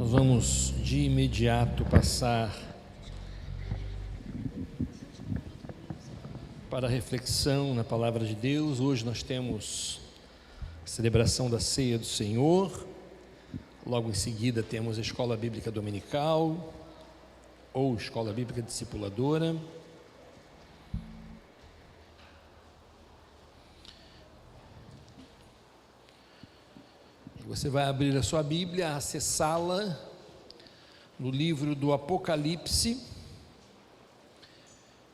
Nós vamos de imediato passar para a reflexão na Palavra de Deus. Hoje nós temos a celebração da Ceia do Senhor, logo em seguida temos a Escola Bíblica Dominical, ou Escola Bíblica Discipuladora. Você vai abrir a sua Bíblia, acessá-la no livro do Apocalipse,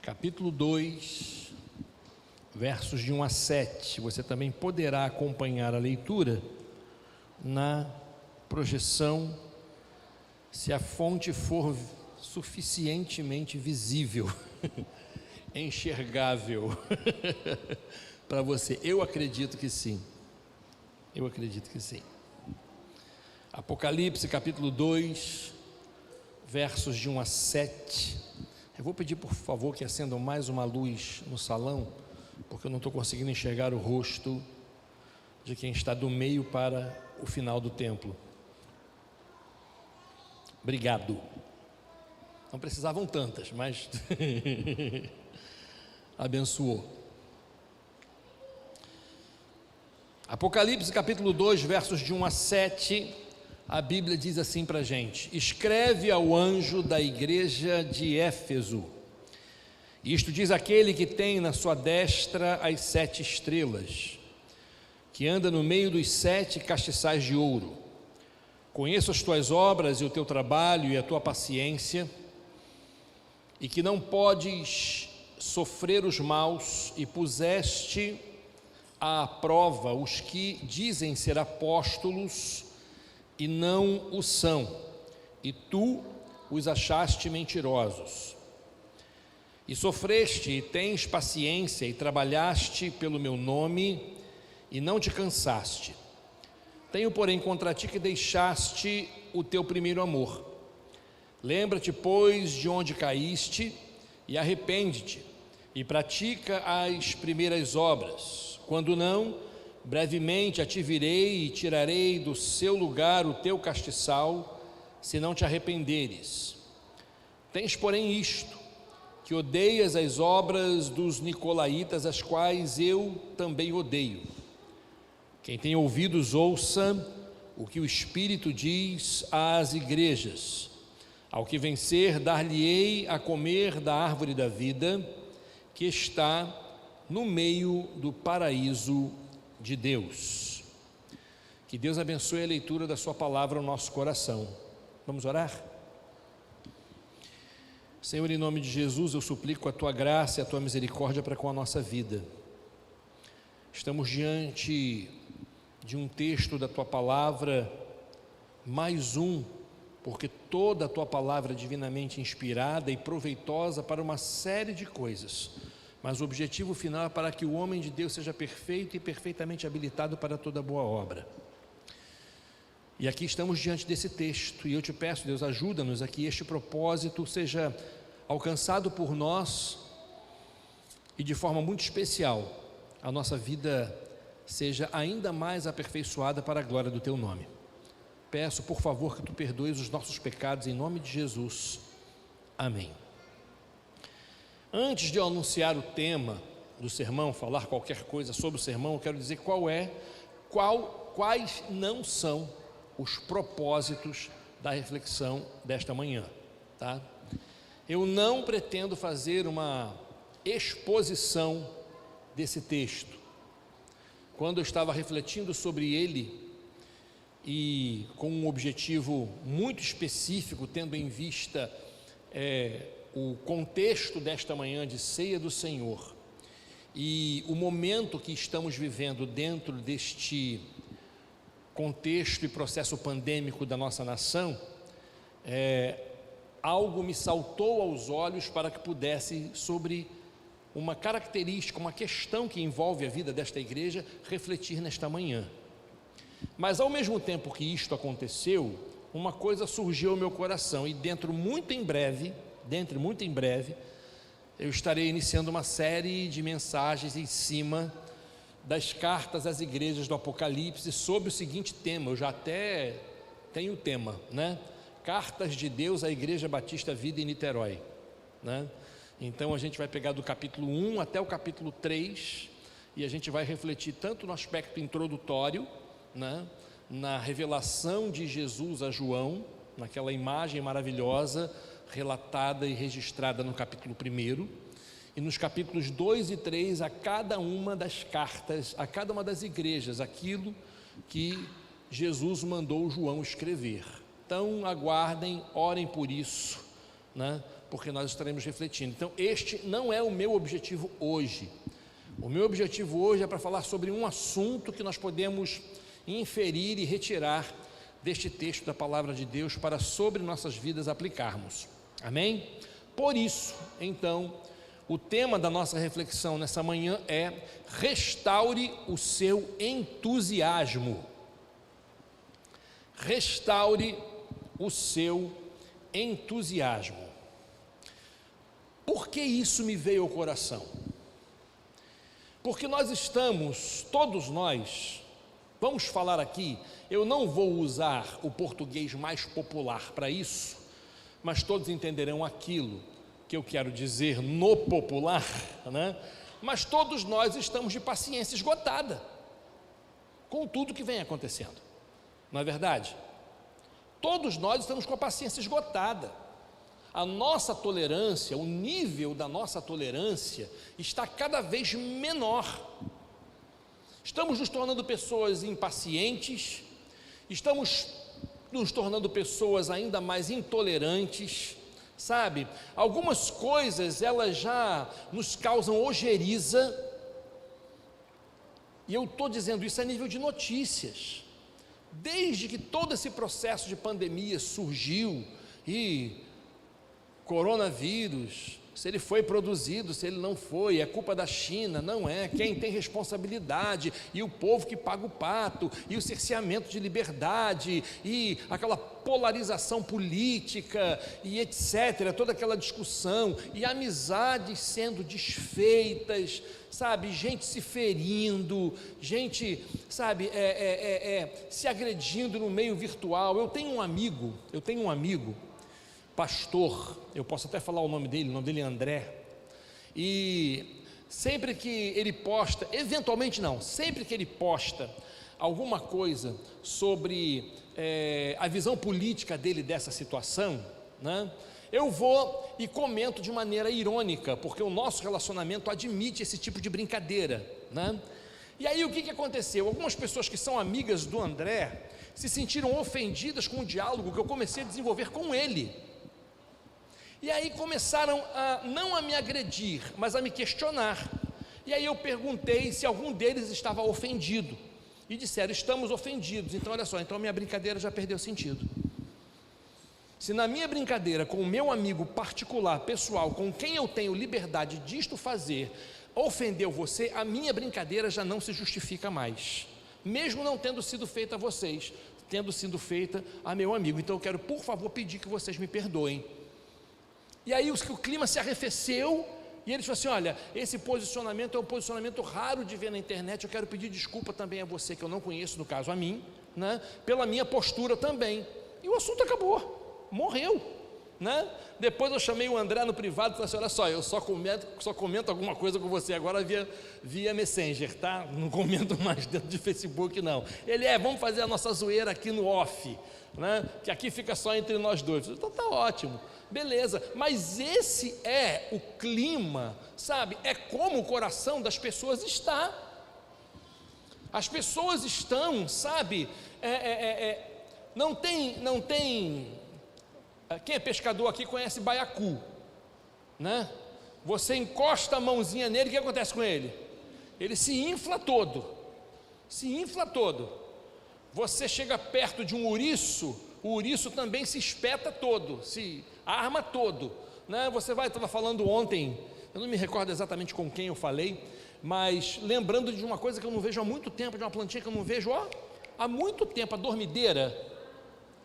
capítulo 2, versos de 1 a 7. Você também poderá acompanhar a leitura na projeção, se a fonte for suficientemente visível, enxergável para você. Eu acredito que sim. Eu acredito que sim. Apocalipse capítulo 2, versos de 1 a 7. Eu vou pedir por favor que acendam mais uma luz no salão, porque eu não estou conseguindo enxergar o rosto de quem está do meio para o final do templo. Obrigado. Não precisavam tantas, mas abençoou. Apocalipse capítulo 2, versos de 1 a 7, a Bíblia diz assim para a gente: escreve ao anjo da igreja de Éfeso, isto diz aquele que tem na sua destra as 7 estrelas, que anda no meio dos 7 castiçais de ouro. Conheço as tuas obras e o teu trabalho e a tua paciência, e que não podes sofrer os maus, e puseste à prova os que dizem ser apóstolos e não o são, e tu os achaste mentirosos. E sofreste e tens paciência e trabalhaste pelo meu nome e não te cansaste. Tenho, porém, contra ti que deixaste o teu primeiro amor. Lembra-te, pois, de onde caíste e arrepende-te e pratica as primeiras obras. Quando não, brevemente a te virei e tirarei do seu lugar o teu castiçal, se não te arrependeres. Tens, porém, isto, que odeias as obras dos nicolaítas, as quais eu também odeio. Quem tem ouvidos, ouça o que o Espírito diz às igrejas. Ao que vencer, dar-lhe-ei a comer da árvore da vida, que está no meio do paraíso de Deus. Que Deus abençoe a leitura da sua palavra no nosso coração. Vamos orar? Senhor, em nome de Jesus, eu suplico a tua graça e a tua misericórdia para com a nossa vida. Estamos diante de um texto da tua palavra, mais um, porque toda a tua palavra é divinamente inspirada e proveitosa para uma série de coisas, mas o objetivo final é para que o homem de Deus seja perfeito e perfeitamente habilitado para toda boa obra. E aqui estamos diante desse texto, e eu te peço, Deus, ajuda-nos a que este propósito seja alcançado por nós, e de forma muito especial, a nossa vida seja ainda mais aperfeiçoada para a glória do teu nome. Peço, por favor, que tu perdoes os nossos pecados, em nome de Jesus. Amém. Antes de eu anunciar o tema do sermão, falar qualquer coisa sobre o sermão, eu quero dizer quais não são os propósitos da reflexão desta manhã, tá? Eu não pretendo fazer uma exposição desse texto. Quando eu estava refletindo sobre ele, e com um objetivo muito específico, tendo em vista o contexto desta manhã de Ceia do Senhor e o momento que estamos vivendo dentro deste contexto e processo pandêmico da nossa nação, algo me saltou aos olhos para que pudesse, sobre uma característica, uma questão que envolve a vida desta igreja, refletir nesta manhã. Mas ao mesmo tempo que isto aconteceu, uma coisa surgiu ao meu coração, e dentro muito em breve, eu estarei iniciando uma série de mensagens em cima das cartas às igrejas do Apocalipse, sobre o seguinte tema. Eu já até tenho o tema, né? Cartas de Deus à Igreja Batista Vida em Niterói, né? Então a gente vai pegar do capítulo 1 até o capítulo 3, e a gente vai refletir tanto no aspecto introdutório, né, na revelação de Jesus a João, naquela imagem maravilhosa relatada e registrada no capítulo 1, e nos capítulos 2 e 3, a cada uma das cartas, a cada uma das igrejas, aquilo que Jesus mandou João escrever. Então aguardem, orem por isso, né, porque nós estaremos refletindo. Então este não é o meu objetivo hoje. O meu objetivo hoje é para falar sobre um assunto que nós podemos inferir e retirar deste texto da palavra de Deus para sobre nossas vidas aplicarmos. Amém? Por isso, então, o tema da nossa reflexão nessa manhã é: restaure o seu entusiasmo. Restaure o seu entusiasmo. Por que isso me veio ao coração? Porque nós estamos, todos nós, vamos falar aqui, eu não vou usar o português mais popular para isso, mas todos entenderão aquilo que eu quero dizer no popular, né? Mas todos nós estamos de paciência esgotada com tudo que vem acontecendo, não é verdade? Todos nós estamos com a paciência esgotada. A nossa tolerância, o nível da nossa tolerância está cada vez menor. Estamos nos tornando pessoas impacientes, estamos nos tornando pessoas ainda mais intolerantes, sabe? Algumas coisas, elas já nos causam ojeriza, e eu estou dizendo isso a nível de notícias. Desde que todo esse processo de pandemia surgiu, e coronavírus, se ele foi produzido, se ele não foi, é culpa da China, não é, quem tem responsabilidade, e o povo que paga o pato, e o cerceamento de liberdade, e aquela polarização política, e etc, toda aquela discussão, e amizades sendo desfeitas, sabe, gente se ferindo, gente, sabe, se agredindo no meio virtual. Eu tenho um amigo, pastor, eu posso até falar o nome dele é André, e sempre que ele posta, sempre que ele posta alguma coisa sobre a visão política dele dessa situação, né, eu vou e comento de maneira irônica, porque o nosso relacionamento admite esse tipo de brincadeira, né? E aí o que aconteceu? Algumas pessoas que são amigas do André se sentiram ofendidas com o diálogo que eu comecei a desenvolver com ele. E aí começaram não a me agredir, mas a me questionar. E aí eu perguntei se algum deles estava ofendido, e disseram: estamos ofendidos. Então olha só, então a minha brincadeira já perdeu sentido. Se na minha brincadeira com o meu amigo particular, pessoal, com quem eu tenho liberdade disto fazer, ofendeu você, a minha brincadeira já não se justifica mais, mesmo não tendo sido feita a vocês, tendo sido feita a meu amigo. Então eu quero, por favor, pedir que vocês me perdoem. E aí o clima se arrefeceu, e eles falaram assim: olha, esse posicionamento é um posicionamento raro de ver na internet, eu quero pedir desculpa também a você, que eu não conheço, no caso a mim, né, pela minha postura também. E o assunto acabou, morreu, né? Depois eu chamei o André no privado e falei assim: olha só, eu só comento alguma coisa com você agora via Messenger, tá? Não comento mais dentro de Facebook não. Ele vamos fazer a nossa zoeira aqui no off, né? Que aqui fica só entre nós dois. Então tá ótimo, beleza, mas esse é o clima, sabe? É como o coração das pessoas está. As pessoas estão, sabe? Não tem. Quem é pescador aqui conhece baiacu, né? Você encosta a mãozinha nele, o que acontece com ele? Ele se infla todo. Você chega perto de um ouriço, o ouriço também se espeta todo, se arma todo, né? Estava falando ontem, eu não me recordo exatamente com quem eu falei, mas lembrando de uma coisa que eu não vejo há muito tempo, de uma plantinha que eu não vejo há muito tempo, a dormideira.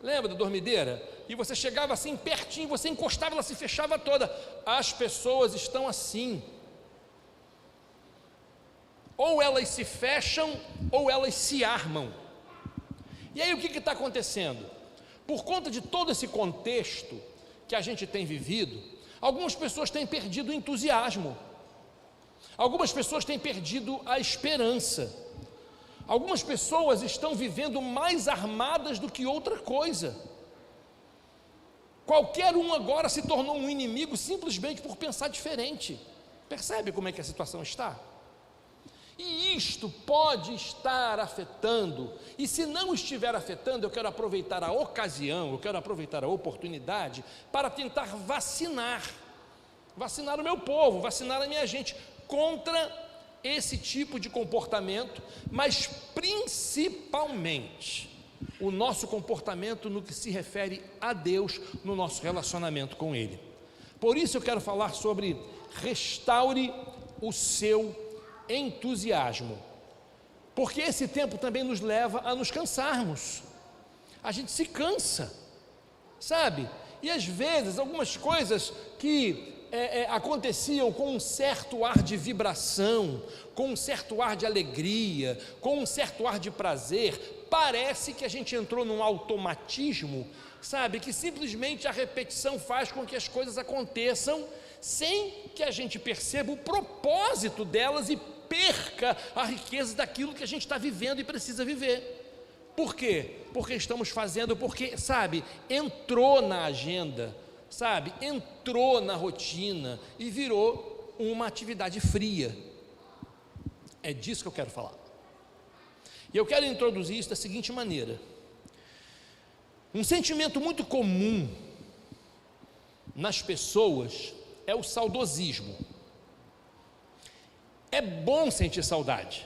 Lembra da dormideira? E você chegava assim pertinho, você encostava, ela se fechava toda. As pessoas estão assim. Ou elas se fecham, ou elas se armam. E aí o que está acontecendo? por conta de todo esse contexto que a gente tem vivido, algumas pessoas têm perdido o entusiasmo, algumas pessoas têm perdido a esperança, algumas pessoas estão vivendo mais armadas do que outra coisa. Qualquer um agora se tornou um inimigo simplesmente por pensar diferente. Percebe como é que a situação está? E isto pode estar afetando, e se não estiver afetando, eu quero aproveitar a ocasião, eu quero aproveitar a oportunidade para tentar vacinar o meu povo, vacinar a minha gente contra esse tipo de comportamento, mas principalmente o nosso comportamento no que se refere a Deus, no nosso relacionamento com Ele. Por isso eu quero falar sobre restaure o seu entusiasmo, porque esse tempo também nos leva a nos cansarmos, a gente se cansa, sabe? E às vezes algumas coisas que aconteciam com um certo ar de vibração, com um certo ar de alegria, com um certo ar de prazer, parece que a gente entrou num automatismo, sabe? Que simplesmente a repetição faz com que as coisas aconteçam sem que a gente perceba o propósito delas e perca a riqueza daquilo que a gente está vivendo e precisa viver. Por quê? Porque estamos fazendo, porque, sabe, entrou na agenda, sabe, entrou na rotina e virou uma atividade fria. É disso que eu quero falar. E eu quero introduzir isso da seguinte maneira: um sentimento muito comum nas pessoas é o saudosismo. É bom sentir saudade,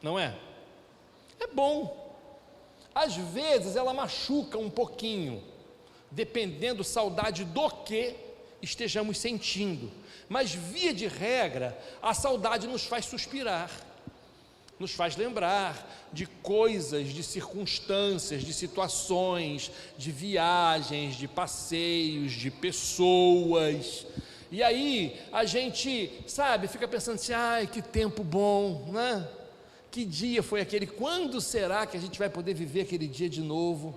não é? É bom. Às vezes ela machuca um pouquinho, dependendo saudade do que estejamos sentindo, mas via de regra, a saudade nos faz suspirar, nos faz lembrar de coisas, de circunstâncias, de situações, de viagens, de passeios, de pessoas. E aí a gente, sabe, fica pensando assim, ai, que tempo bom, né? Que dia foi aquele? Quando será que a gente vai poder viver aquele dia de novo?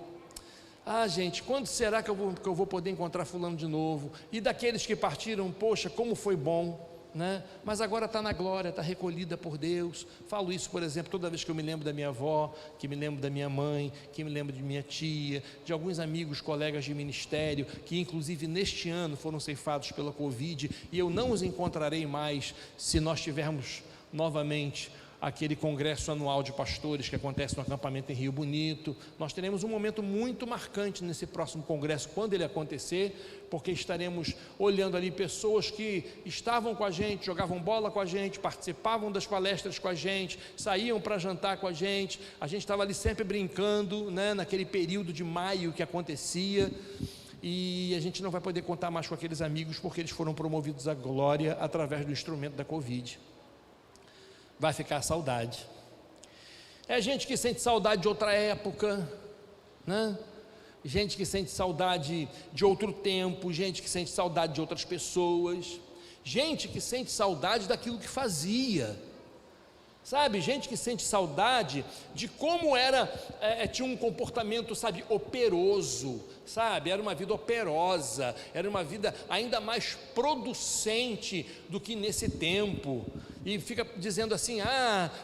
Ah, gente, quando será que eu vou poder encontrar fulano de novo? E daqueles que partiram, poxa, como foi bom, né? Mas agora está na glória, está recolhida por Deus. Falo isso, por exemplo, toda vez que eu me lembro da minha avó, que me lembro da minha mãe, que me lembro de minha tia, de alguns amigos, colegas de ministério, que inclusive neste ano foram ceifados pela Covid, e eu não os encontrarei mais se nós tivermos novamente aquele congresso anual de pastores que acontece no acampamento em Rio Bonito. Nós teremos um momento muito marcante nesse próximo congresso, quando ele acontecer, porque estaremos olhando ali pessoas que estavam com a gente, jogavam bola com a gente, participavam das palestras com a gente, saíam para jantar com a gente estava ali sempre brincando, né, naquele período de maio que acontecia, e a gente não vai poder contar mais com aqueles amigos, porque eles foram promovidos à glória através do instrumento da Covid. Vai ficar a saudade. É gente que sente saudade de outra época, né? Gente que sente saudade de outro tempo, gente que sente saudade de outras pessoas, gente que sente saudade daquilo que fazia, sabe? Gente que sente saudade de como era, tinha um comportamento, sabe, operoso, sabe? Era uma vida operosa, era uma vida ainda mais producente do que nesse tempo. E fica dizendo assim,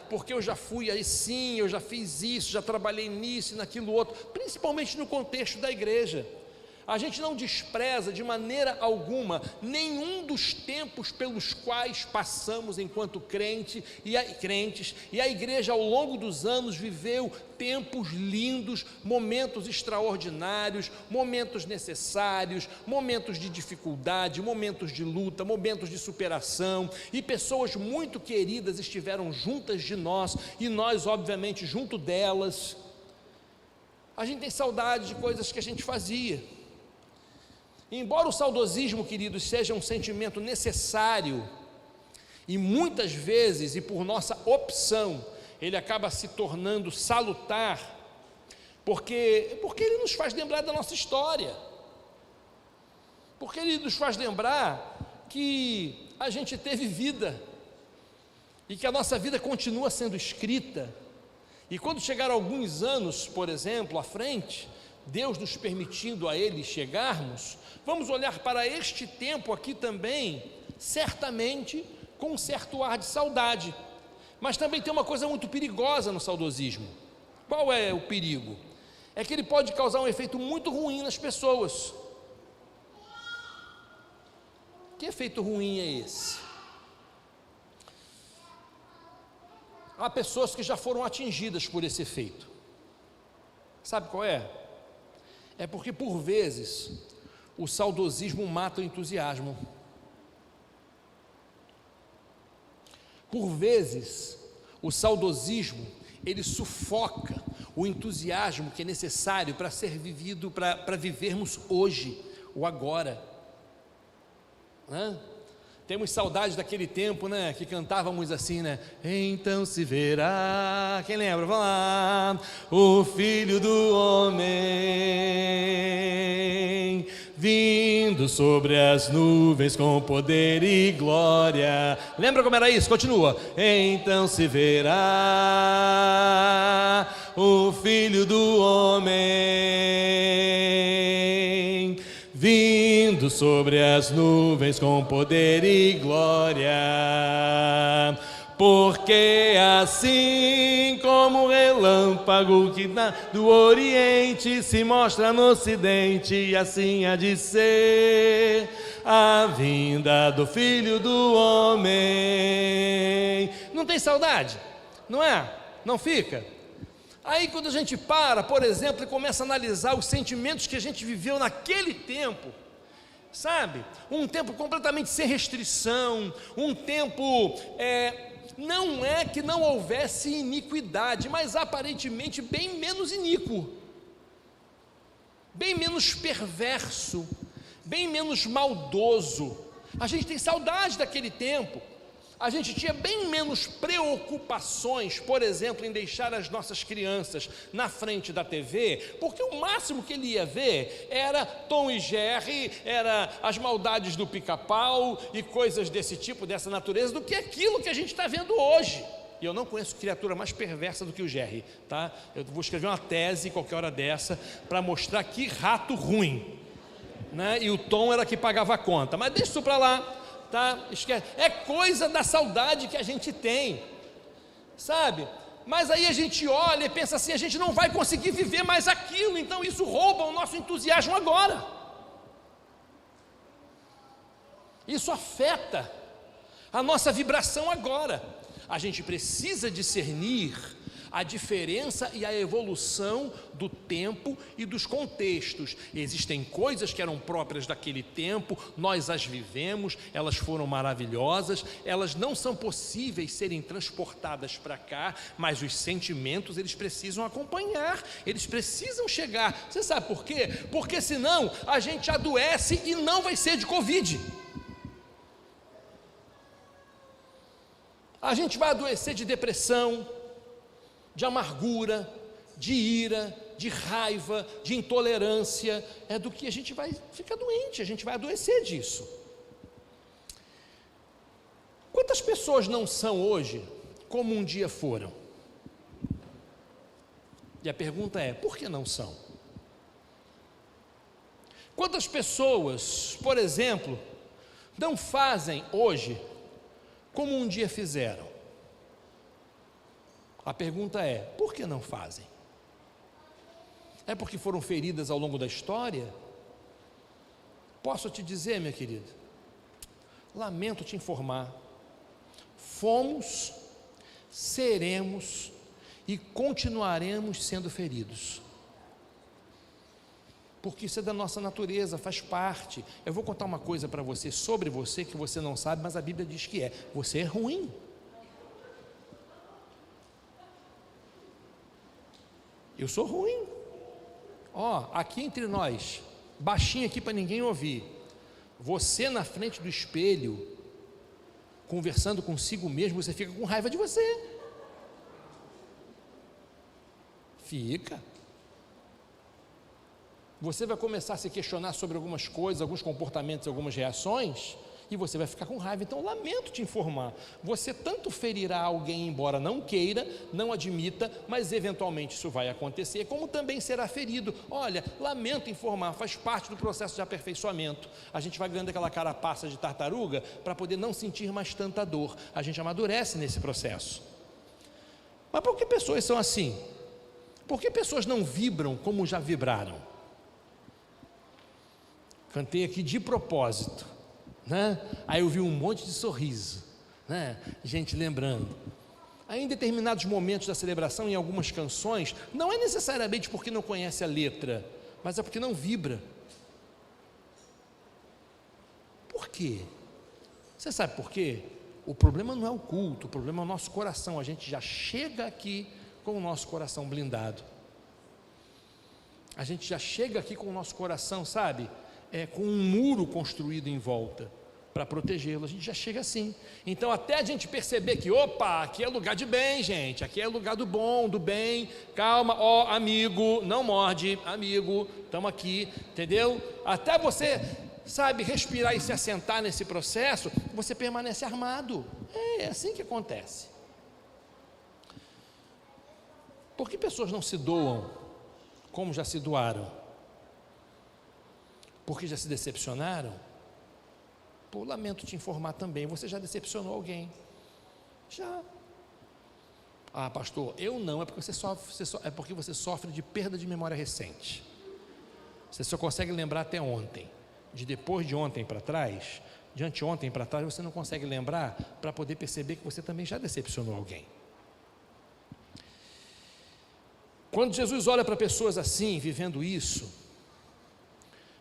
porque eu já fui assim, eu já fiz isso, já trabalhei nisso e naquilo outro, principalmente no contexto da igreja. A gente não despreza de maneira alguma nenhum dos tempos pelos quais passamos enquanto crentes, e a igreja ao longo dos anos viveu tempos lindos, momentos extraordinários, momentos necessários, momentos de dificuldade, momentos de luta, momentos de superação, e pessoas muito queridas estiveram juntas de nós, e nós obviamente junto delas. A gente tem saudade de coisas que a gente fazia. Embora o saudosismo, queridos, seja um sentimento necessário, e muitas vezes, e por nossa opção, ele acaba se tornando salutar, porque ele nos faz lembrar da nossa história, porque ele nos faz lembrar que a gente teve vida, e que a nossa vida continua sendo escrita, e quando chegar alguns anos, por exemplo, à frente, Deus nos permitindo a Ele chegarmos, vamos olhar para este tempo aqui também, certamente com um certo ar de saudade. Mas também tem uma coisa muito perigosa no saudosismo. Qual é o perigo? É que ele pode causar um efeito muito ruim nas pessoas. Que efeito ruim é esse? Há pessoas que já foram atingidas por esse efeito. Sabe qual é? É porque por vezes o saudosismo mata o entusiasmo. Por vezes o saudosismo, ele sufoca o entusiasmo que é necessário para ser vivido, para vivermos hoje, o agora. Temos saudade daquele tempo, né, que cantávamos assim, né? Então se verá, quem lembra? Vamos lá, o Filho do Homem, vindo sobre as nuvens com poder e glória. Lembra como era isso? Continua. Então se verá o Filho do Homem, vindo sobre as nuvens com poder e glória, porque assim como o relâmpago que do Oriente se mostra no Ocidente, assim há de ser a vinda do Filho do Homem. Não tem saudade? Não é? Não fica? Aí quando a gente para, por exemplo, e começa a analisar os sentimentos que a gente viveu naquele tempo, sabe? Um tempo completamente sem restrição, um tempo, não é que não houvesse iniquidade, mas aparentemente bem menos iníquo, bem menos perverso, bem menos maldoso. A gente tem saudade daquele tempo. A gente tinha bem menos preocupações, por exemplo, em deixar as nossas crianças na frente da TV, porque o máximo que ele ia ver era Tom e Jerry, era as maldades do Pica-Pau e coisas desse tipo, dessa natureza, do que aquilo que a gente está vendo hoje. E eu não conheço criatura mais perversa do que o Jerry, tá? Eu vou escrever uma tese qualquer hora dessa para mostrar que rato ruim, né? E o Tom era que pagava a conta, mas deixa isso para lá. Tá? Esquece. É coisa da saudade que a gente tem, sabe? Mas aí a gente olha e pensa assim, a gente não vai conseguir viver mais aquilo, então isso rouba o nosso entusiasmo agora. Isso afeta a nossa vibração agora. A gente precisa discernir a diferença e a evolução do tempo e dos contextos. Existem coisas que eram próprias daquele tempo, nós as vivemos, elas foram maravilhosas, elas não são possíveis serem transportadas para cá, mas os sentimentos eles precisam acompanhar, eles precisam chegar. Você sabe por quê? Porque senão a gente adoece e não vai ser de Covid. A gente vai adoecer de depressão, de amargura, de ira, de raiva, de intolerância, é do que a gente vai ficar doente, a gente vai adoecer disso. Quantas pessoas não são hoje como um dia foram? E a pergunta é, por que não são? Quantas pessoas, por exemplo, não fazem hoje como um dia fizeram? A pergunta é, por que não fazem? É porque foram feridas ao longo da história? Posso te dizer, minha querida, lamento te informar, fomos, seremos e continuaremos sendo feridos. Porque isso é da nossa natureza, faz parte. Eu vou contar uma coisa para você, sobre você, que você não sabe, mas a Bíblia diz que você é ruim. Eu sou ruim. Aqui entre nós, baixinho aqui para ninguém ouvir, você na frente do espelho, conversando consigo mesmo, você fica com raiva de você. Fica. Você vai começar a se questionar sobre algumas coisas, alguns comportamentos, algumas reações, e você vai ficar com raiva. Então, lamento te informar, você tanto ferirá alguém, embora não queira, não admita, mas eventualmente isso vai acontecer, como também será ferido. Olha, lamento informar, faz parte do processo de aperfeiçoamento. A gente vai ganhando aquela carapaça de tartaruga para poder não sentir mais tanta dor. A gente amadurece nesse processo. Mas por que pessoas são assim? Por que pessoas não vibram como já vibraram? Cantei aqui de propósito, né? Aí eu vi um monte de sorriso, né? Gente lembrando. Aí em determinados momentos da celebração, em algumas canções, não é necessariamente porque não conhece a letra, mas é porque não vibra. Por quê? Você sabe por quê? O problema não é o culto, o problema é o nosso coração. A gente já chega aqui com o nosso coração blindado. A gente já chega aqui com o nosso coração, sabe? Com um muro construído em volta para protegê-lo. A gente já chega assim. Então, até a gente perceber que, opa, aqui é lugar de bem, gente. Aqui é lugar do bom, do bem. Calma, ó, amigo, não morde, amigo, estamos aqui, entendeu? Até você, sabe, respirar e se assentar nesse processo, você permanece armado. É assim que acontece. Por que pessoas não se doam como já se doaram? Porque já se decepcionaram? Pô, lamento te informar também, você já decepcionou alguém? Já. Ah, pastor, eu não, é porque você sofre de perda de memória recente. Você só consegue lembrar até ontem. De depois de ontem para trás, de anteontem para trás, você não consegue lembrar para poder perceber que você também já decepcionou alguém. Quando Jesus olha para pessoas assim, vivendo isso,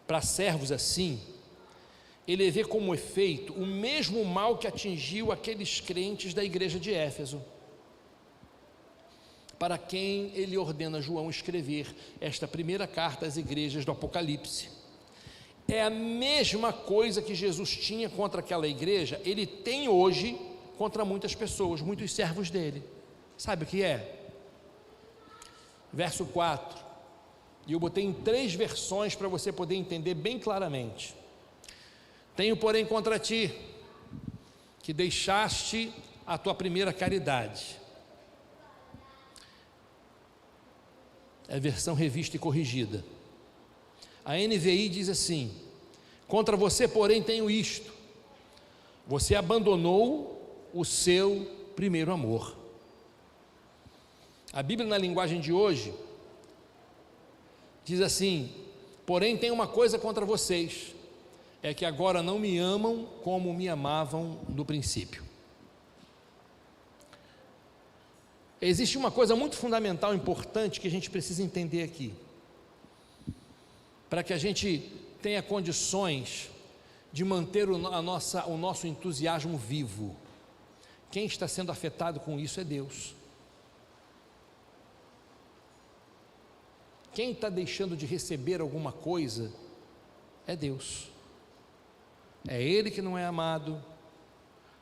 para servos assim, ele vê como efeito o mesmo mal que atingiu aqueles crentes da igreja de Éfeso, para quem ele ordena João escrever esta primeira carta às igrejas do Apocalipse. É a mesma coisa que Jesus tinha contra aquela igreja, ele tem hoje contra muitas pessoas, muitos servos dele. Sabe o que é? Verso 4, e eu botei em 3 versões para você poder entender bem claramente. Tenho, porém, contra ti, que deixaste a tua primeira caridade. É a versão revista e corrigida. A NVI diz assim: contra você, porém, tenho isto: você abandonou o seu primeiro amor. A Bíblia, na linguagem de hoje, diz assim: porém tem uma coisa contra vocês, é que agora não me amam como me amavam no princípio. Existe uma coisa muito fundamental, importante, que a gente precisa entender aqui, para que a gente tenha condições de manter o nosso entusiasmo vivo. Quem está sendo afetado com isso é Deus. Quem está deixando de receber alguma coisa é Deus. É Ele que não é amado,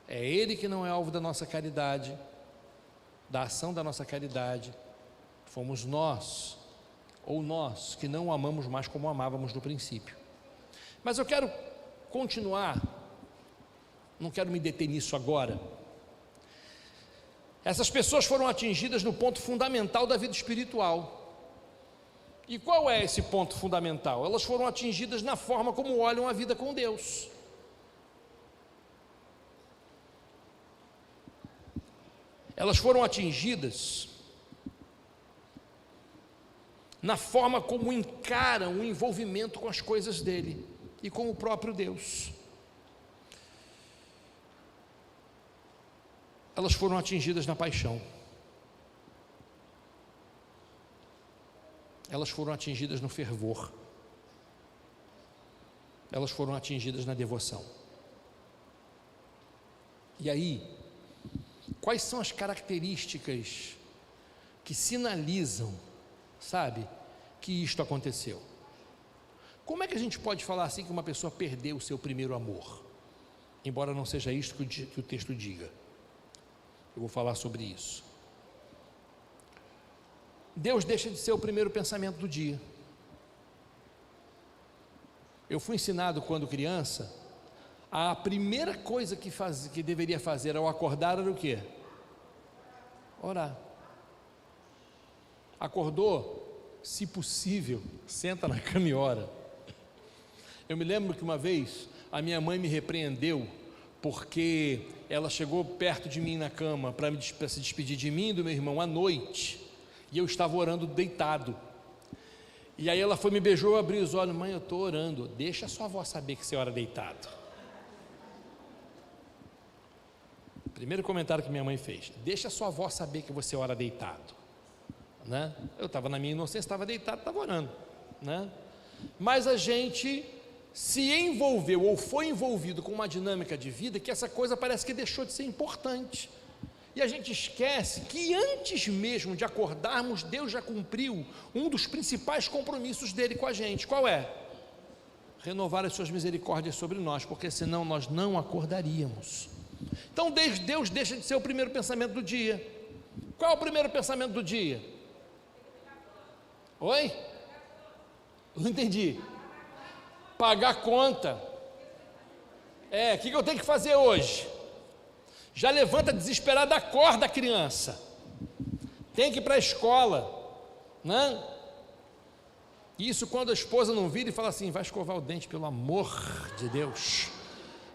é Ele que não é alvo da nossa caridade, da ação da nossa caridade. Fomos nós, ou nós, que não o amamos mais como amávamos no princípio. Mas eu quero continuar, não quero me deter nisso agora. Essas pessoas foram atingidas no ponto fundamental da vida espiritual. E qual é esse ponto fundamental? Elas foram atingidas na forma como olham a vida com Deus. Elas foram atingidas na forma como encaram o envolvimento com as coisas dele e com o próprio Deus. Elas foram atingidas na paixão. Elas foram atingidas no fervor. Elas foram atingidas na devoção. E aí, quais são as características que sinalizam, sabe, que isto aconteceu? Como é que a gente pode falar assim que uma pessoa perdeu o seu primeiro amor? Embora não seja isto que o texto diga. Eu vou falar sobre isso. Deus deixa de ser o primeiro pensamento do dia. Eu fui ensinado quando criança a primeira coisa que deveria fazer ao acordar era o quê? Orar. Acordou? Se possível, senta na cama e ora. Eu me lembro que uma vez a minha mãe me repreendeu porque ela chegou perto de mim na cama para se despedir de mim e do meu irmão à noite, e eu estava orando deitado. E aí ela foi, me beijou, abriu os olhos: mãe, eu estou orando. Deixa a sua avó saber que você ora deitado. Primeiro comentário que minha mãe fez: deixa a sua avó saber que você ora deitado, né? Eu estava na minha inocência, estava deitado, estava orando, né? Mas a gente se envolveu ou foi envolvido com uma dinâmica de vida que essa coisa parece que deixou de ser importante, e a gente esquece que antes mesmo de acordarmos, Deus já cumpriu um dos principais compromissos dele com a gente. Qual é? Renovar as suas misericórdias sobre nós, porque senão nós não acordaríamos. Então Deus deixa de ser o primeiro pensamento do dia. Qual é o primeiro pensamento do dia? Oi? Não entendi. Pagar a conta. O que eu tenho que fazer hoje? Já levanta desesperado, acorda a criança, tem que ir para a escola, né? Isso quando a esposa não vira e fala assim: vai escovar o dente, pelo amor de Deus,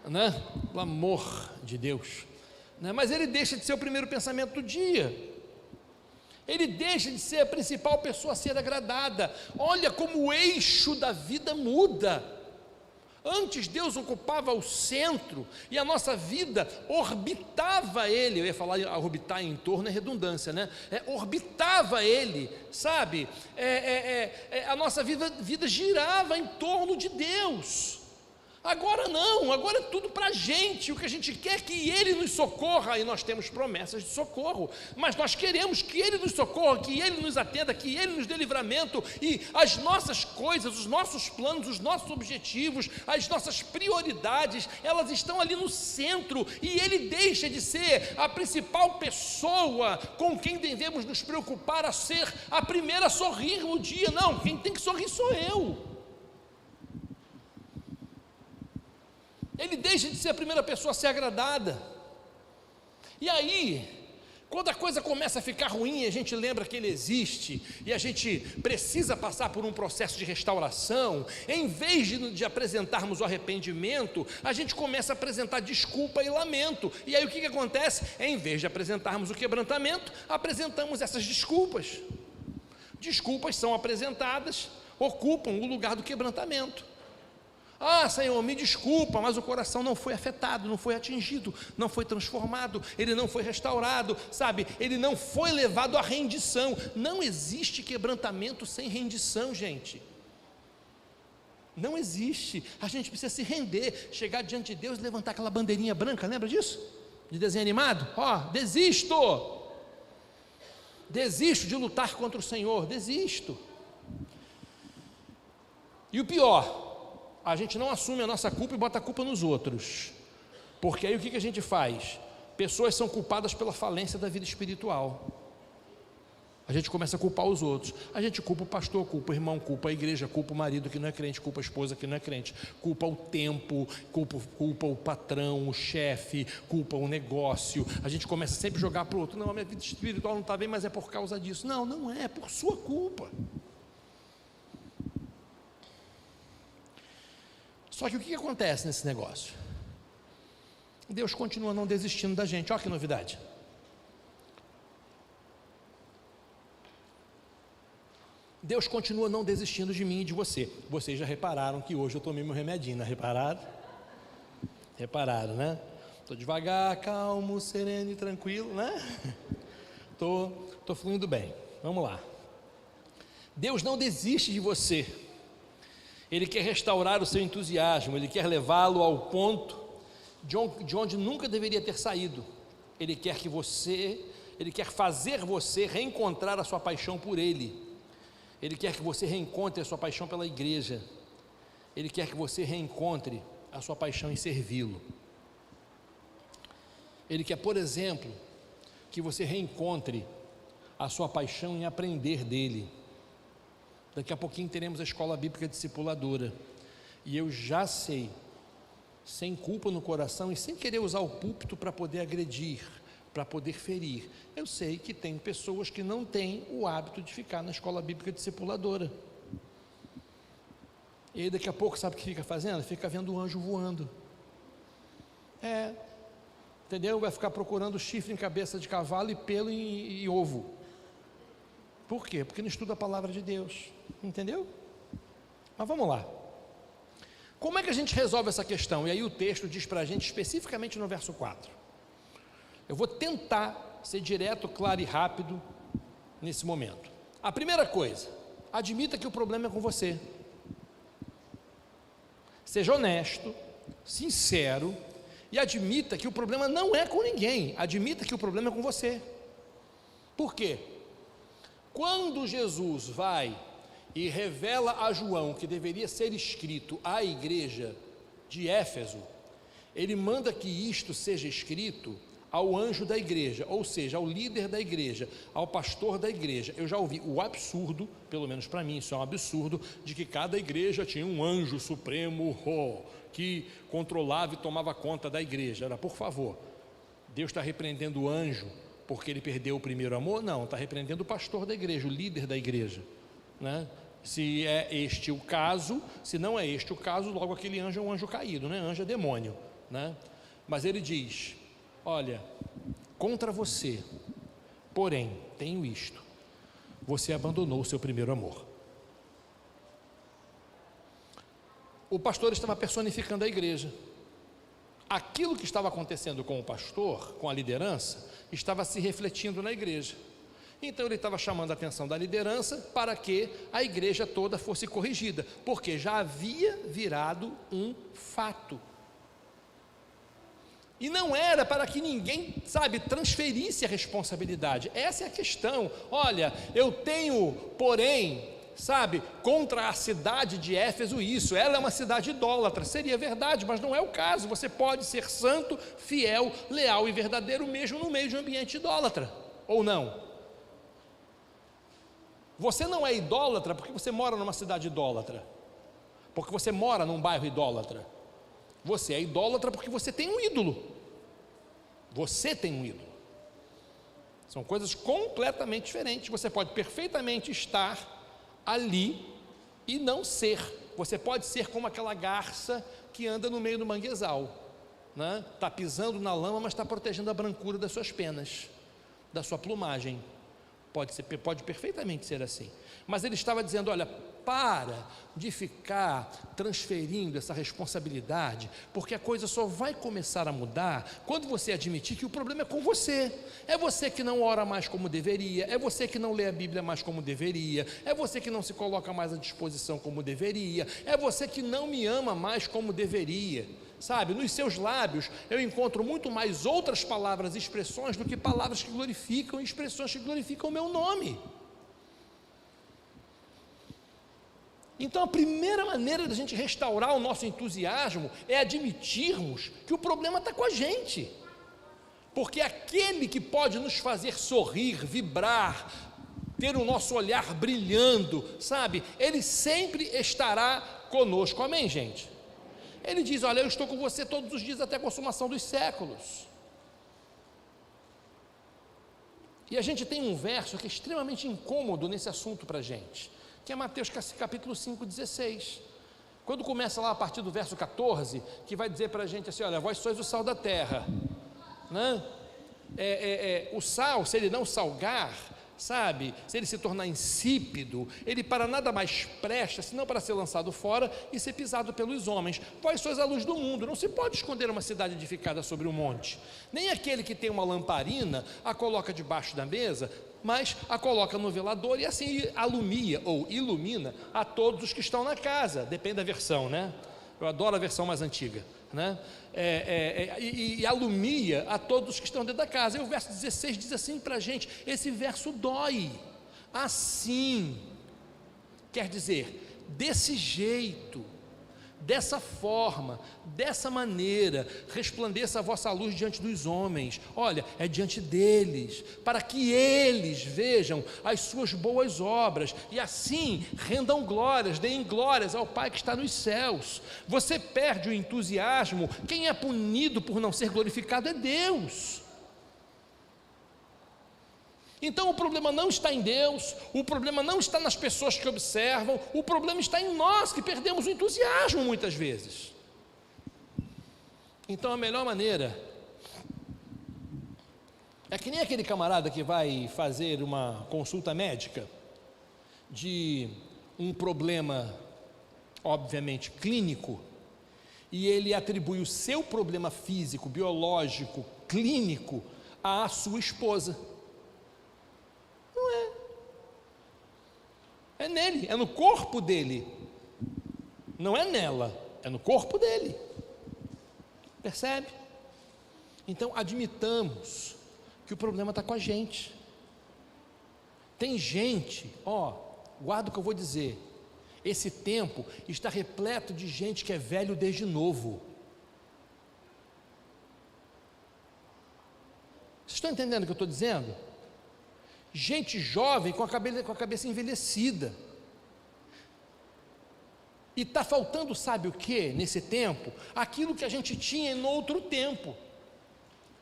né? Pelo amor de Deus, né? Mas ele deixa de ser o primeiro pensamento do dia, ele deixa de ser a principal pessoa a ser agradada. Olha como o eixo da vida muda. Antes Deus ocupava o centro e a nossa vida orbitava Ele. Eu ia falar orbitar em torno, é redundância, né? Orbitava Ele, sabe? A nossa vida girava em torno de Deus. Agora não, agora é tudo para a gente. O que a gente quer é que Ele nos socorra, e nós temos promessas de socorro, mas nós queremos que Ele nos socorra, que Ele nos atenda, que Ele nos dê livramento, e as nossas coisas, os nossos planos, os nossos objetivos, as nossas prioridades, elas estão ali no centro, e Ele deixa de ser a principal pessoa com quem devemos nos preocupar, a ser a primeira a sorrir no dia. Não, quem tem que sorrir sou eu. Ele deixa de ser a primeira pessoa a ser agradada. E aí, quando a coisa começa a ficar ruim, a gente lembra que Ele existe, e a gente precisa passar por um processo de restauração, em vez de apresentarmos o arrependimento, a gente começa a apresentar desculpa e lamento. E aí o que acontece? Em vez de apresentarmos o quebrantamento, apresentamos essas desculpas. Desculpas são apresentadas, ocupam o lugar do quebrantamento. Ah, Senhor, me desculpa, mas o coração não foi afetado, não foi atingido, não foi transformado, ele não foi restaurado, sabe? Ele não foi levado à rendição. Não existe quebrantamento sem rendição, gente. Não existe. A gente precisa se render, chegar diante de Deus e levantar aquela bandeirinha branca, lembra disso? De desenho animado? Desisto de lutar contra o Senhor, desisto. E o pior, a gente não assume a nossa culpa e bota a culpa nos outros, porque aí o que a gente faz? Pessoas são culpadas pela falência da vida espiritual. A gente começa a culpar os outros. A gente culpa o pastor, culpa o irmão, culpa a igreja, culpa o marido que não é crente, culpa a esposa que não é crente, culpa o tempo, culpa o patrão, o chefe, culpa o negócio. A gente começa sempre a jogar para o outro. Não, a minha vida espiritual não está bem, mas é por causa disso. Não, não é por sua culpa. Só que o que acontece nesse negócio? Deus continua não desistindo da gente. Olha que novidade. Deus continua não desistindo de mim e de você. Vocês já repararam que hoje eu tomei meu remedinho, não é? Repararam? Repararam, né? Estou devagar, calmo, sereno e tranquilo, né? Estou fluindo bem. Vamos lá. Deus não desiste de você. Ele quer restaurar o seu entusiasmo, Ele quer levá-lo ao ponto de onde nunca deveria ter saído. Ele quer fazer você reencontrar a sua paixão por Ele. Ele quer que você reencontre a sua paixão pela igreja. Ele quer que você reencontre a sua paixão em servi-lo. Ele quer, por exemplo, que você reencontre a sua paixão em aprender dEle. Daqui a pouquinho teremos a escola bíblica discipuladora, e eu já sei sem culpa no coração e sem querer usar o púlpito para poder agredir, para poder ferir. Eu sei que tem pessoas que não têm o hábito de ficar na escola bíblica discipuladora. E aí daqui a pouco, sabe o que fica fazendo? Fica vendo o anjo voando. Entendeu? Vai ficar procurando chifre em cabeça de cavalo e pelo em ovo. Por quê? Porque não estuda a palavra de Deus. Entendeu? Mas vamos lá. Como é que a gente resolve essa questão? E aí o texto diz para a gente especificamente no verso 4. Eu vou tentar ser direto, claro e rápido nesse momento. A primeira coisa, admita que o problema é com você. Seja honesto, sincero e admita que o problema não é com ninguém. Admita que o problema é com você. Por quê? Quando Jesus vai e revela a João que deveria ser escrito à igreja de Éfeso, ele manda que isto seja escrito ao anjo da igreja, ou seja, ao líder da igreja, ao pastor da igreja. Eu já ouvi o absurdo, pelo menos para mim isso é um absurdo, de que cada igreja tinha um anjo supremo que controlava e tomava conta da igreja. Ora, por favor, Deus está repreendendo o anjo porque ele perdeu o primeiro amor? Não, está repreendendo o pastor da igreja, o líder da igreja, né? Se é este o caso, se não é este o caso, logo aquele anjo é um anjo caído, né? Anjo é demônio, né? Mas ele diz: olha, contra você, porém, tenho isto: você abandonou o seu primeiro amor. O pastor estava personificando a igreja. Aquilo que estava acontecendo com o pastor, com a liderança, estava se refletindo na igreja. Então ele estava chamando a atenção da liderança para que a igreja toda fosse corrigida, porque já havia virado um fato. E não era para que ninguém, transferisse a responsabilidade. Essa é a questão. Olha, eu tenho, porém, contra a cidade de Éfeso isso, ela é uma cidade idólatra. Seria verdade, mas não é o caso. Você pode ser santo, fiel, leal e verdadeiro mesmo no meio de um ambiente idólatra, ou não? Você não é idólatra porque você mora numa cidade idólatra, porque você mora num bairro idólatra. Você é idólatra porque você tem um ídolo. Você tem um ídolo. São coisas completamente diferentes. Você pode perfeitamente estar ali e não ser. Você pode ser como aquela garça que anda no meio do manguezal, né? Está pisando na lama, mas está protegendo a brancura das suas penas, da sua plumagem. Pode perfeitamente ser assim. Mas ele estava dizendo: olha, para de ficar transferindo essa responsabilidade, porque a coisa só vai começar a mudar quando você admitir que o problema é com você. É você que não ora mais como deveria, é você que não lê a Bíblia mais como deveria, é você que não se coloca mais à disposição como deveria, é você que não me ama mais como deveria. Nos seus lábios eu encontro muito mais outras palavras e expressões do que palavras que glorificam e expressões que glorificam o meu nome. Então a primeira maneira da gente restaurar o nosso entusiasmo é admitirmos que o problema está com a gente, porque aquele que pode nos fazer sorrir, vibrar, ter o nosso olhar brilhando, ele sempre estará conosco. Amém, gente? Ele diz: olha, eu estou com você todos os dias até a consumação dos séculos. E a gente tem um verso que é extremamente incômodo nesse assunto para a gente, que é Mateus capítulo 5,16. Quando começa lá a partir do verso 14, que vai dizer para a gente assim: olha, vós sois o sal da terra, né? O sal, se ele não salgar, se ele se tornar insípido, ele para nada mais presta, senão para ser lançado fora e ser pisado pelos homens. Vós sois a luz do mundo. Não se pode esconder uma cidade edificada sobre um monte. Nem aquele que tem uma lamparina a coloca debaixo da mesa, mas a coloca no velador e assim alumia ou ilumina a todos os que estão na casa. Depende da versão, né? Eu adoro a versão mais antiga, né? E alumia a todos que estão dentro da casa. E o verso 16 diz assim para a gente: esse verso dói. Assim, quer dizer, desse jeito, dessa forma, dessa maneira, resplandeça a vossa luz diante dos homens. Olha, é diante deles, para que eles vejam as suas boas obras e assim rendam glórias, deem glórias ao Pai que está nos céus. Você perde o entusiasmo, quem é punido por não ser glorificado é Deus. Então o problema não está em Deus, o problema não está nas pessoas que observam, o problema está em nós que perdemos o entusiasmo muitas vezes. Então a melhor maneira é que nem aquele camarada que vai fazer uma consulta médica de um problema, obviamente, clínico, e ele atribui o seu problema físico, biológico, clínico à sua esposa. Não é. É nele, é no corpo dele. Não é nela, é no corpo dele. Percebe? Então admitamos que o problema está com a gente. Tem gente, guarda o que eu vou dizer. Esse tempo está repleto de gente que é velho desde novo. Vocês estão entendendo o que eu estou dizendo? Gente jovem com a cabeça envelhecida. E está faltando, sabe o que, nesse tempo? Aquilo que a gente tinha no outro tempo,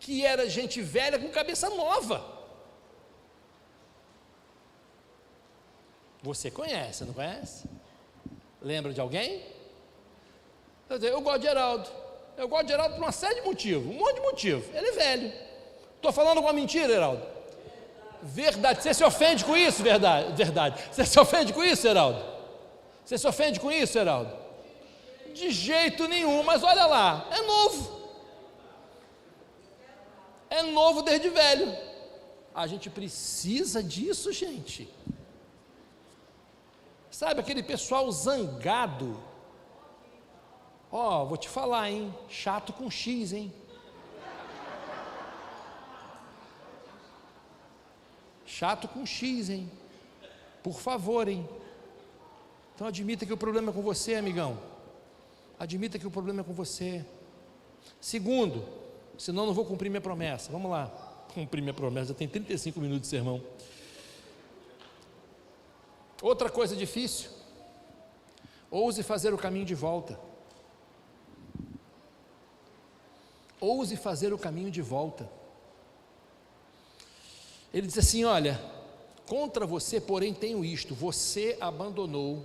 que era gente velha com cabeça nova. Você conhece, não conhece? Lembra de alguém? Eu gosto de Heraldo. Eu gosto de Heraldo por uma série de motivos, um monte de motivos. Ele é velho. Estou falando alguma mentira, Heraldo? Verdade. Você se ofende com isso? Verdade. Você se ofende com isso, Heraldo? Você se ofende com isso, Heraldo? De jeito nenhum, mas olha lá, é novo. É novo desde velho. A gente precisa disso, gente. Sabe aquele pessoal zangado? Vou te falar, hein? Chato com X, hein? Chato com X, hein? Por favor, hein? Então admita que o problema é com você, amigão. Admita que o problema é com você. Segundo, senão eu não vou cumprir minha promessa. Vamos lá, cumprir minha promessa. Já tem 35 minutos de sermão. Outra coisa difícil, ouse fazer o caminho de volta. Ouse fazer o caminho de volta. Ele diz assim: olha, contra você, porém, tenho isto: você abandonou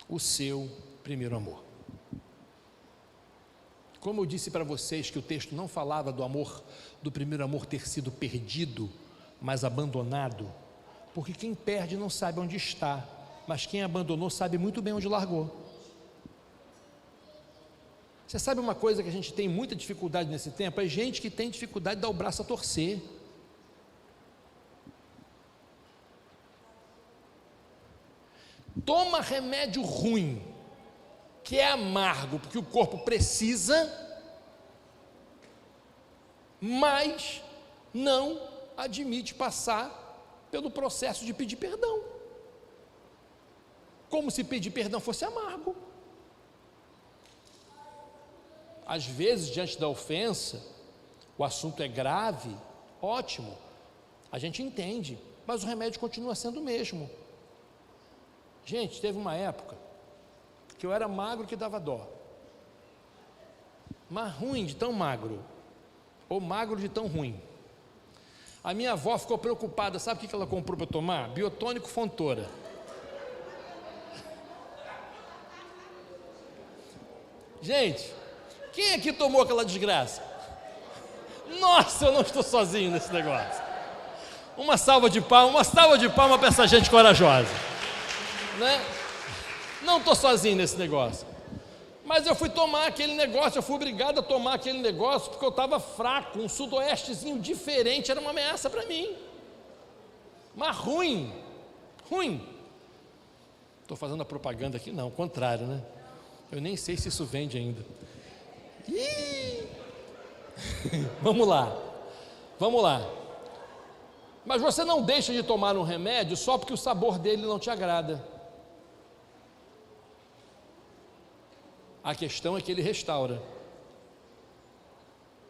o seu primeiro amor. Como eu disse para vocês que o texto não falava do amor, do primeiro amor ter sido perdido, mas abandonado, porque quem perde não sabe onde está, mas quem abandonou sabe muito bem onde largou. Você sabe uma coisa que a gente tem muita dificuldade nesse tempo? É gente que tem dificuldade de dar o braço a torcer. Toma remédio ruim, que é amargo, porque o corpo precisa, mas não admite passar pelo processo de pedir perdão, como se pedir perdão fosse amargo. Às vezes, diante da ofensa, o assunto é grave, ótimo, a gente entende, mas o remédio continua sendo o mesmo. Gente, teve uma época que eu era magro que dava dó, mas ruim de tão magro, ou magro de tão ruim. A minha avó ficou preocupada, sabe o que ela comprou para eu tomar? Biotônico Fontoura. Gente, quem aqui tomou aquela desgraça? Nossa, eu não estou sozinho nesse negócio. Uma salva de palmas para essa gente corajosa, né? Não estou sozinho nesse negócio. Mas eu fui tomar aquele negócio, eu fui obrigado a tomar aquele negócio porque eu estava fraco, um sudoestezinho diferente era uma ameaça para mim. Mas ruim. Estou fazendo a propaganda aqui? Não, o contrário, né? Eu nem sei se isso vende ainda. Vamos lá. Mas você não deixa de tomar um remédio só porque o sabor dele não te agrada. A questão é que Ele restaura,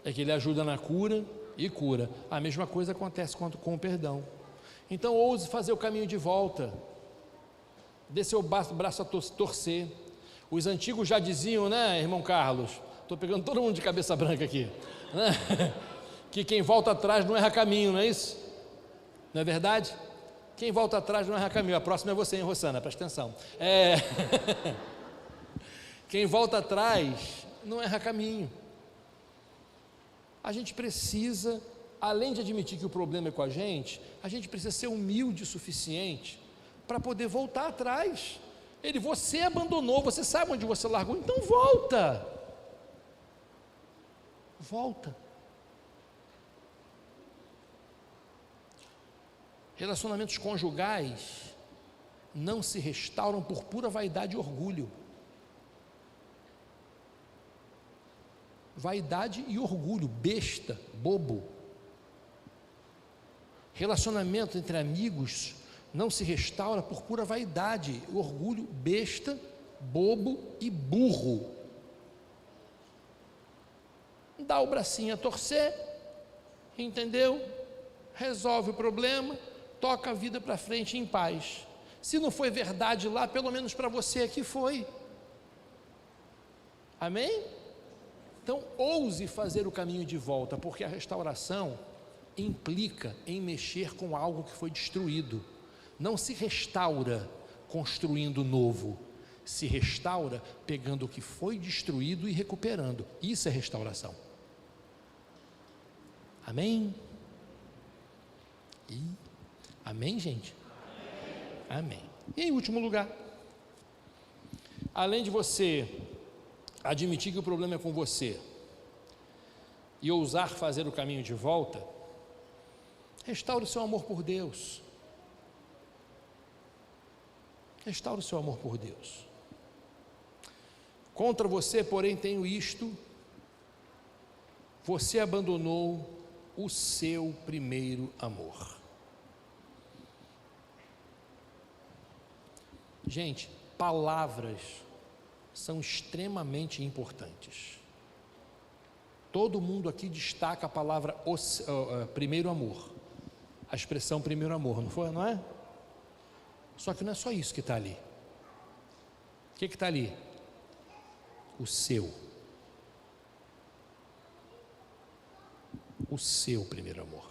é que Ele ajuda na cura e cura. A mesma coisa acontece com o perdão. Então ouse fazer o caminho de volta, dê seu braço a torcer. Os antigos já diziam, né, irmão Carlos? Estou pegando todo mundo de cabeça branca aqui, né? Que quem volta atrás não erra caminho, não é isso? Não é verdade? Quem volta atrás não erra caminho. A próxima é você, hein, Rosana? Presta atenção. Quem volta atrás não erra caminho. A gente precisa, além de admitir que o problema é com a gente precisa ser humilde o suficiente para poder voltar atrás. Você abandonou, você sabe onde você largou, então volta. Volta. Relacionamentos conjugais não se restauram por pura vaidade e orgulho. Vaidade e orgulho, besta, bobo. Relacionamento entre amigos não se restaura por pura vaidade, orgulho, besta, bobo e burro. Dá o bracinho a torcer, entendeu? Resolve o problema, toca a vida para frente em paz. Se não foi verdade lá, pelo menos para você aqui foi. Amém? Então ouse fazer o caminho de volta, porque a restauração implica em mexer com algo que foi destruído. Não se restaura construindo novo, se restaura pegando o que foi destruído e recuperando. Isso é restauração. Amém? Amém, gente? Amém. E em último lugar, além de você admitir que o problema é com você e ousar fazer o caminho de volta, restaure o seu amor por Deus. Restaure o seu amor por Deus. Contra você, porém, tenho isto: você abandonou o seu primeiro amor. Gente, palavras são extremamente importantes. Todo mundo aqui destaca a palavra primeiro amor, a expressão primeiro amor, não é? Só que não é só isso que está ali. O que está ali? O seu primeiro amor.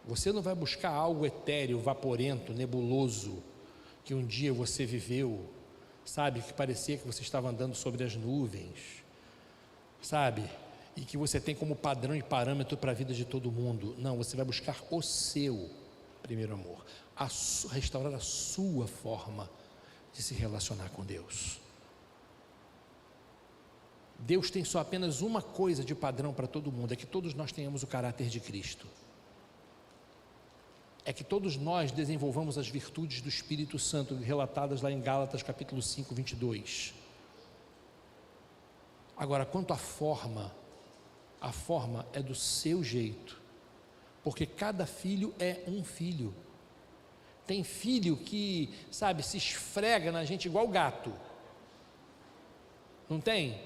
Você não vai buscar algo etéreo, vaporento, nebuloso, que um dia você viveu, sabe, que parecia que você estava andando sobre as nuvens, sabe, e que você tem como padrão e parâmetro para a vida de todo mundo. Não, você vai buscar o seu primeiro amor, restaurar a sua forma de se relacionar com Deus. Deus tem só apenas uma coisa de padrão para todo mundo: é que todos nós tenhamos o caráter de Cristo, é que todos nós desenvolvamos as virtudes do Espírito Santo, relatadas lá em Gálatas capítulo 5, 22. Agora, quanto à forma, a forma é do seu jeito, porque cada filho é um filho. Tem filho que, sabe, se esfrega na gente igual gato, não tem?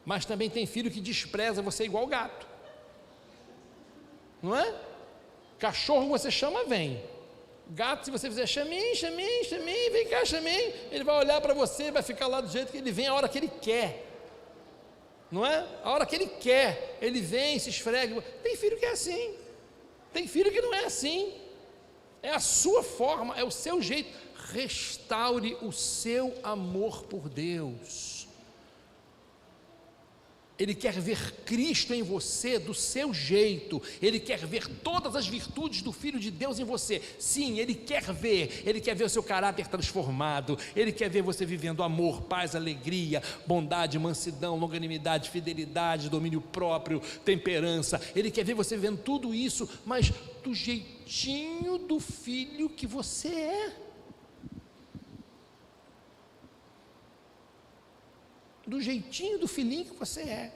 Mas também tem filho que despreza você igual gato, não é? Cachorro você chama, vem. Gato, se você fizer chamim, vem cá, chamim, ele vai olhar para você, vai ficar lá do jeito que ele vem, a hora que ele quer, não é? A hora que ele quer, ele vem, se esfrega. Tem filho que é assim, tem filho que não é assim. É a sua forma, é o seu jeito. Restaure o seu amor por Deus. Ele quer ver Cristo em você do seu jeito. Ele quer ver todas as virtudes do Filho de Deus em você. Sim, Ele quer ver o seu caráter transformado. Ele quer ver você vivendo amor, paz, alegria, bondade, mansidão, longanimidade, fidelidade, domínio próprio, temperança. Ele quer ver você vivendo tudo isso, mas do jeitinho do filho que você é. Do jeitinho do filhinho que você é.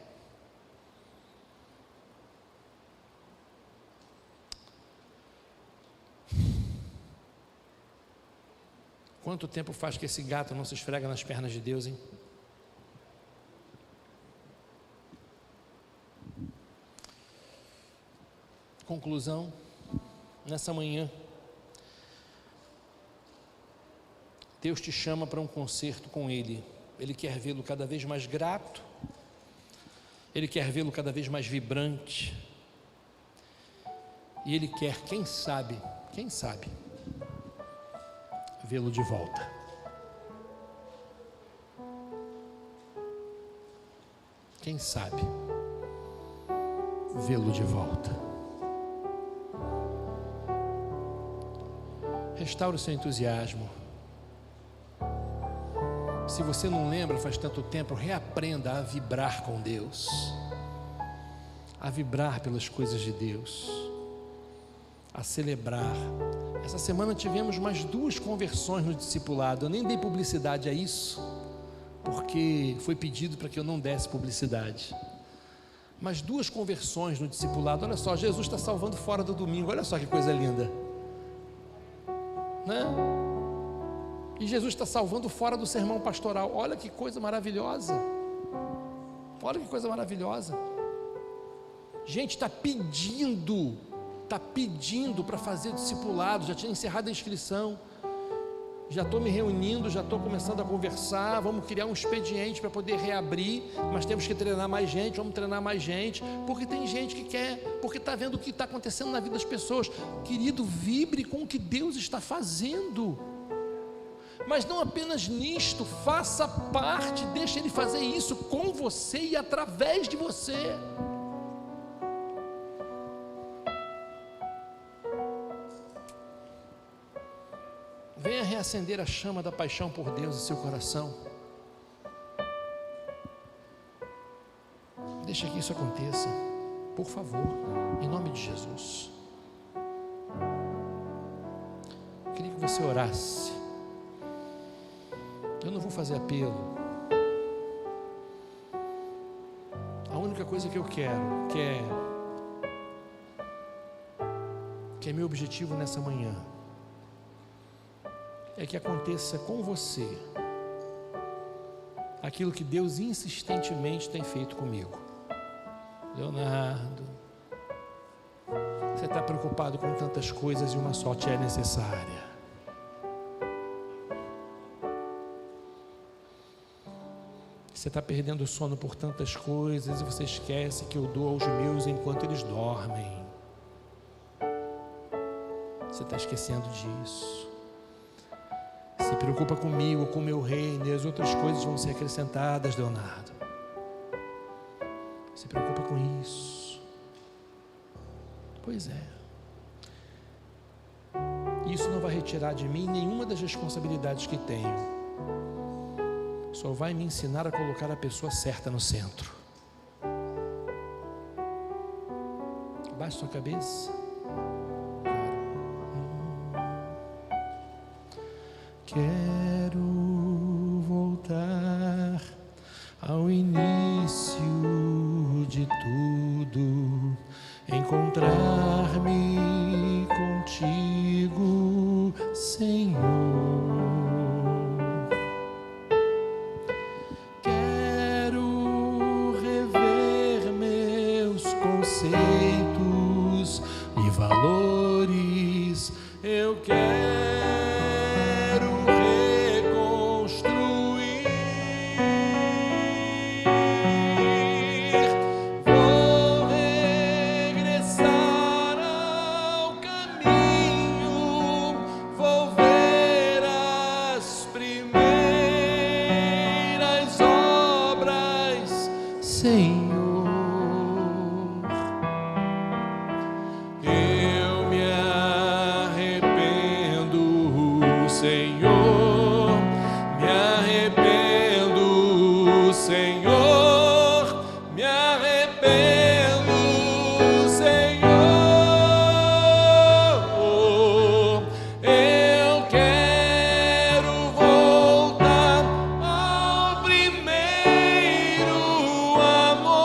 Quanto tempo faz que esse gato não se esfrega nas pernas de Deus, hein? Conclusão, nessa manhã, Deus te chama para um concerto com Ele. Ele quer vê-lo cada vez mais grato, Ele quer vê-lo cada vez mais vibrante, e Ele quer, quem sabe, vê-lo de volta. Quem sabe vê-lo de volta. Restaure o seu entusiasmo. Se você não lembra, faz tanto tempo, reaprenda a vibrar com Deus, a vibrar pelas coisas de Deus, a celebrar. Essa semana tivemos mais 2 conversões no discipulado. Eu nem dei publicidade a isso, porque foi pedido para que eu não desse publicidade. Mas 2 conversões no discipulado. Olha só, Jesus está salvando fora do domingo. Olha só que coisa linda, né? E Jesus está salvando fora do sermão pastoral. Olha que coisa maravilhosa. Olha que coisa maravilhosa. Gente, está pedindo para fazer discipulado. Já tinha encerrado a inscrição. Já estou me reunindo, já estou começando a conversar. Vamos criar um expediente para poder reabrir, mas temos que treinar mais gente. Vamos treinar mais gente, porque tem gente que quer, porque está vendo o que está acontecendo na vida das pessoas. Querido, vibre com o que Deus está fazendo. Mas não apenas nisto, faça parte, deixe Ele fazer isso com você e através de você. Venha reacender a chama da paixão por Deus em seu coração. Deixa que isso aconteça, por favor, em nome de Jesus. Eu queria que você orasse. Eu não vou fazer apelo. A única coisa que eu quero, que é meu objetivo nessa manhã, é que aconteça com você aquilo que Deus insistentemente tem feito comigo. Leonardo, você está preocupado com tantas coisas e uma só te é necessária. Você está perdendo o sono por tantas coisas e você esquece que eu dou aos meus enquanto eles dormem. Você está esquecendo disso. Se preocupa comigo, com o meu reino, e as outras coisas vão ser acrescentadas, Leonardo. Se preocupa com isso. Pois é. Isso não vai retirar de mim nenhuma das responsabilidades que tenho. Só vai me ensinar a colocar a pessoa certa no centro. Baixe sua cabeça. Quero voltar ao início de tudo, encontrar-me contigo, Senhor. Quero rever meus conceitos e valores. Eu quero amor.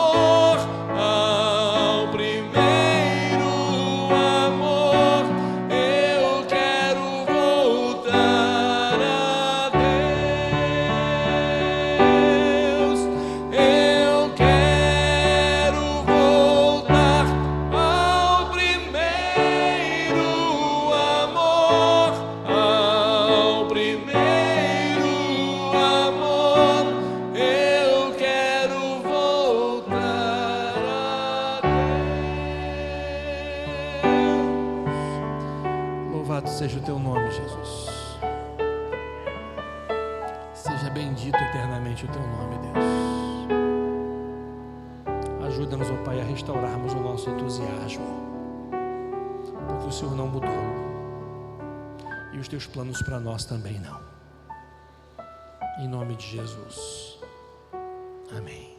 bendito eternamente o teu nome, Deus. Ajuda-nos, ó Pai, a restaurarmos o nosso entusiasmo, porque o Senhor não mudou e os teus planos para nós também não. Em nome de Jesus. Amém.